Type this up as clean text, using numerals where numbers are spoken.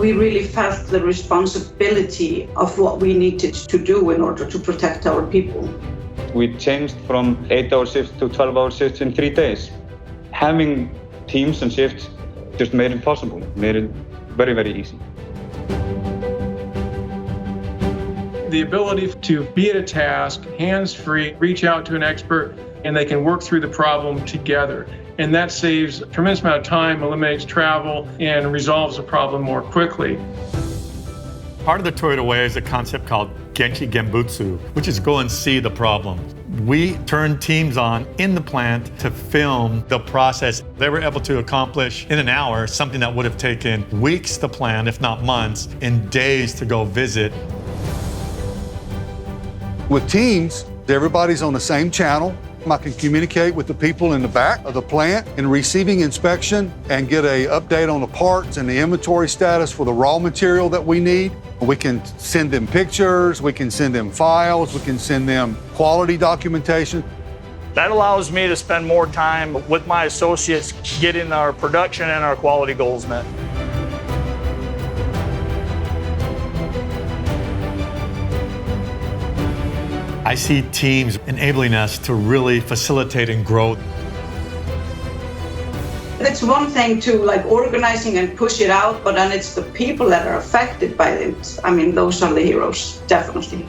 we really felt the responsibility of what we needed to do in order to protect our people. We changed from 8-hour shifts to 12-hour shifts in 3 days. Having teams and shifts just made it possible, made it very, very easy. The ability to be at a task, hands-free, reach out to an expert, and they can work through the problem together. And that saves a tremendous amount of time, eliminates travel, and resolves the problem more quickly. Part of the Toyota Way is a concept called Genki Genbutsu, which is go and see the problem. We turned teams on in the plant to film the process. They were able to accomplish in an hour something that would have taken weeks to plan, if not months, and days to go visit. With teams, everybody's on the same channel. I can communicate with the people in the back of the plant in receiving inspection and get an update on the parts and the inventory status for the raw material that we need. We can send them pictures, we can send them files, we can send them quality documentation. That allows me to spend more time with my associates getting our production and our quality goals met. I see teams enabling us to really facilitate and grow. It's one thing to organizing and push it out, but then it's the people that are affected by it. I mean, those are the heroes, definitely.